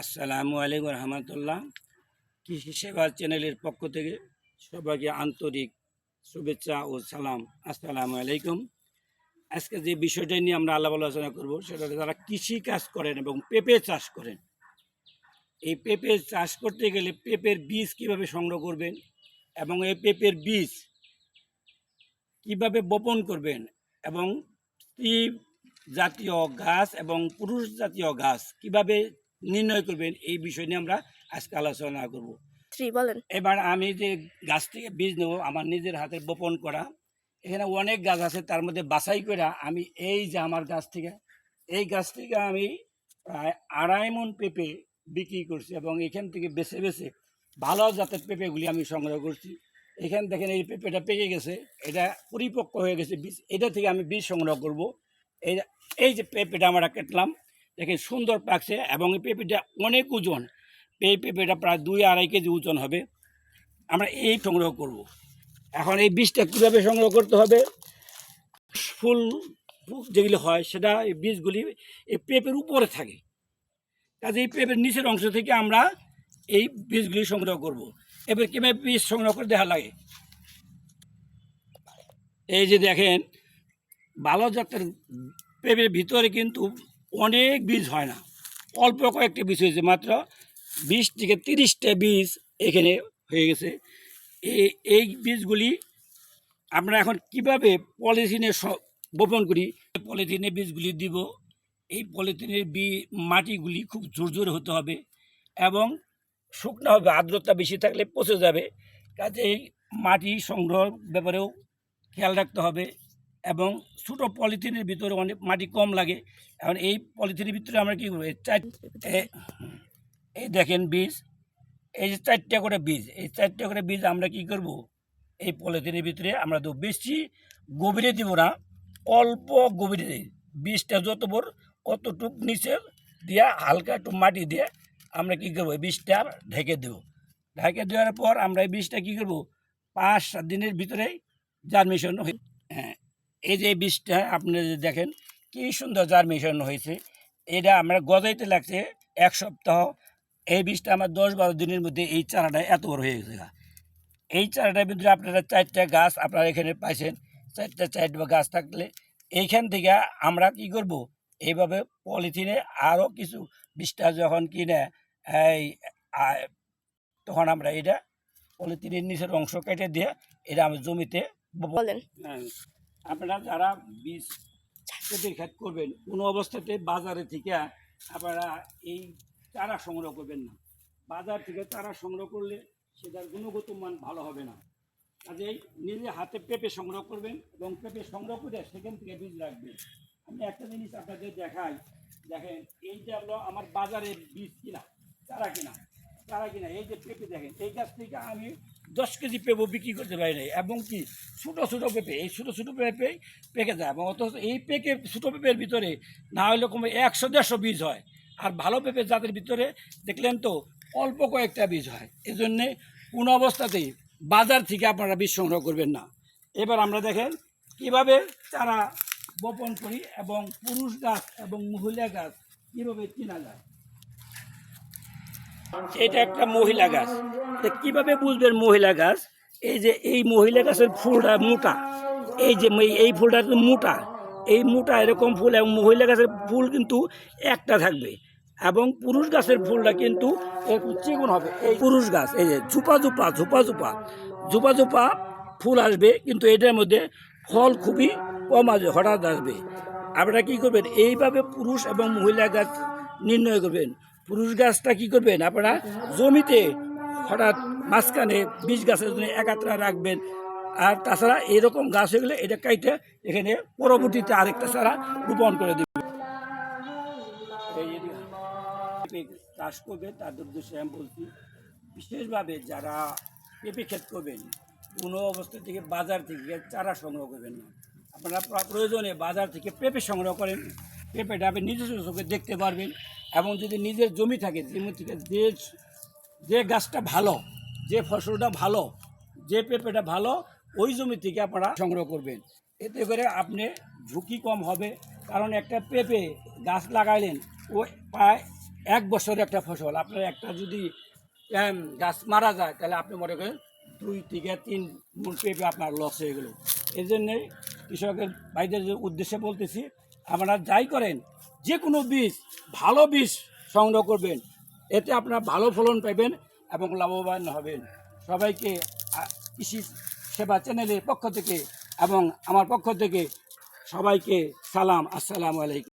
আসসালামু আলাইকুম রহমতুল্লাহ। কৃষি সেবা চ্যানেলের পক্ষ থেকে সবাইকে আন্তরিক শুভেচ্ছা ও সালাম। আসসালামু আলাইকুম। আজকে যে বিষয়টা নিয়ে আমরা আলোচনা করব সেটা হলো যারা কৃষি কাজ করেন এবং পেঁপে চাষ করেন। এই পেঁপে চাষ করতে গেলে পেঁপের বীজ কিভাবে সংগ্রহ করবেন এবং এই পেঁপের বীজ কিভাবে বপন করবেন এবং স্ত্রী জাতীয় গাছ এবং পুরুষ জাতীয় গাছ কিভাবে নির্ণয় করবেন, এই বিষয় নিয়ে আমরা আজকে আলোচনা করব। বলেন। এবার আমি যে গাছ থেকে বীজ নেব আমার নিজের হাতে বপন করা, এখানে অনেক গাছ আছে, তার মধ্যে বাছাই করে আমি এই যে আমার এই গাছ থেকে আমি প্রায় 2.5 মণ পেঁপে বিক্রি করছি এবং এখান থেকে বেছে বেছে ভালো জাতের পেঁপেগুলি আমি সংগ্রহ করছি। এখান দেখেন এই পেঁপেটা পেকে গেছে, এটা পরিপক্ক হয়ে গেছে বীজ, এটা থেকে আমি বীজ সংগ্রহ করব। এই এই যে পেঁপেটা আমরা কাটলাম, দেখেন সুন্দর পাকছে এবং এই পেঁপেটা অনেক ওজন, এই পেঁপেটা প্রায় 2-2.5 কেজি ওজন হবে। আমরা এই সংগ্রহ করব। এখন এই বীজটা কীভাবে সংগ্রহ করতে হবে, ফুল যেগুলি হয় সেটা এই বীজগুলি এই পেঁপের উপরে থাকে, কাজে এই পেঁপের নিচের অংশ থেকে আমরা এই বীজগুলি সংগ্রহ করব। এবার কীভাবে বীজ সংগ্রহ করে দেখা লাগে, এই যে দেখেন ভালো জাতের পেঁপের ভিতরে কিন্তু অনেক বীজ হয় না, অল্প কয়েকটা বীজ হয়েছে, মাত্র 20 থেকে 30টা বীজ এখানে হয়ে গেছে। এই বীজগুলি আমরা এখন কিভাবে পলিথিনে বপন করি, পলিথিনে বীজগুলি দিব। এই পলিথিনের মাটিগুলি খুব ঝুরঝুরে হতে হবে এবং শুকনো হবে, আর্দ্রতা বেশি থাকলে পচে যাবে, কাজেই মাটি সংগ্রহ ব্যাপারেও খেয়াল রাখতে হবে এবং ছোটো পলিথিনের ভিতরে অনেক মাটি কম লাগে। এখন এই পলিথিনের ভিতরে আমরা কী করবো, এই দেখেন বীজ, এই যে 4টা করে বীজ, এই 4টা করে বীজ আমরা কি করব, এই পলিথিনের ভিতরে আমরা তো বেশি গভীরে দিব না, অল্প গভীরে দিই। বীজটা যত বড় অতটুক নিচে দিয়া হালকা একটু মাটি দিয়ে আমরা কী করবো, এই বীজটা ঢেকে দেবো। ঢেকে দেওয়ার পর আমরা এই বীজটা কী করবো, 5-7 দিনের ভিতরেই জার্মিনেশন হয়ে, হ্যাঁ এই যে বীজটা আপনারা দেখেন কী সুন্দর জার্মিনেশন হয়েছে। এটা আমরা গজাইতে লাগছে 1 সপ্তাহ। এই বীজটা আমার 10-12 দিনের মধ্যে এই চারাটা এত বড় হয়ে গেছে। এই চারাটার ভিতরে আপনারা 4টা গাছ আপনারা এখানে পাইছেন, 4টা গাছ থাকলে এইখান থেকে আমরা কি করব, এইভাবে পলিথিনে আরও কিছু বীজটা যখন কিনে এই তখন আমরা এটা পলিথিনের নিচের অংশ কেটে দিয়ে এটা আমি জমিতে বলেন। আপনারা যারা বীজ পেঁপে ক্ষেত করবেন কোনো অবস্থাতে বাজারে থেকে আপনারা এই চারা সংগ্রহ করবেন না। বাজার থেকে চারা সংগ্রহ করলে সেটার গুণগত মান ভালো হবে না, কাজেই নিজে হাতে পেঁপে সংগ্রহ করবেন এবং পেঁপে সংগ্রহ করে সেখান থেকে বীজ রাখবেন। আমি একটা জিনিস আপনাদের দেখাই, দেখেন এইটা হলো আমার বাজারের বীজ কিনা, চারা কিনা এই যে পেঁপে দেখেন, এই গাছ থেকে আমি 10 কেজি পেঁপে বিক্রি করতে পারি নাই এবং কি ছোটো ছোটো পেঁপে, এই ছোটো পেঁপে পেকে যায় এবং অত এই ছোটো পেঁপের ভিতরে না হলে কমে 100-150 বীজ হয়, আর ভালো পেঁপে জাতের ভিতরে দেখলেন তো অল্প কয়েকটা বীজ হয়। এজন্যে কোনো অবস্থাতেই বাজার থেকে আপনারা বীজ সংগ্রহ করবেন না। এবার আমরা দেখেন কিভাবে চারা বপন করি এবং পুরুষ গাছ এবং মহিলা গাছ কীভাবে চেনা যায়। এটা একটা মহিলা গাছ, কিভাবে বুঝবেন মহিলা গাছ, এই যে এই মহিলা গাছের ফুলটা মোটা, এই যে এই ফুলটা মোটা, এই মোটা এরকম ফুল, এবং মহিলা গাছের ফুল কিন্তু একটা থাকবে এবং পুরুষ গাছের ফুলটা কিন্তু একটু চিকন হবে। এই পুরুষ গাছ এই যে ঝুপা ফুল আসবে, কিন্তু এটার মধ্যে ফল খুবই কম আসবে, হঠাৎ আসবে। আপনারা কী করবেন, এইভাবে পুরুষ এবং মহিলা গাছ নির্ণয় করবেন। পুরুষ গাছটা কী করবেন, আপনারা জমিতে হঠাৎ মাঝখানে 20 গাছের জন্য একাত্রা রাখবেন। আর তাছাড়া এরকম গাছ হয়ে গেলে এটা কাইটে এখানে পরবর্তীতে আরেকটা চারা রোপণ করে দেবেন। চাষ করবে তাদের উদ্দেশ্যে আমি বলছি, বিশেষভাবে যারা পেঁপে ক্ষেত করবেন কোনো অবস্থা থেকে বাজার থেকে চারা সংগ্রহ করবেন না। আপনারা প্রয়োজনে বাজার থেকে পেঁপে সংগ্রহ করেন, পেঁপেটা আপনি নিজস্ব চোখে দেখতে পারবেন এবং যদি নিজের জমি থাকে, জমি থেকে যে গাছটা ভালো, যে ফসলটা ভালো, যে পেঁপেটা ভালো, ওই জমি থেকে আপনারা সংগ্রহ করবেন। এতে করে আপনি ঝুঁকি কম হবে, কারণ একটা পেঁপে গাছ লাগাইলেন ও প্রায় এক বছরে একটা ফসল, আপনার একটা যদি গাছ মারা যায় তাহলে আপনি মনে করেন 2 থেকে 3 মণ পেঁপে আপনার লস হয়ে গেল। এই জন্যে কৃষকের ভাইদের উদ্দেশ্যে বলতেছি, আপনারা যাই করেন যে কোনো বীজ, ভালো বীজ সংগ্রহ করবেন, এতে আপনারা ভালো ফলন পাবেন এবং লাভবান হবেন। সবাইকে কৃষি সেবা চ্যানেলের পক্ষ থেকে এবং আমার পক্ষ থেকে সবাইকে সালাম, আসসালামু আলাইকুম।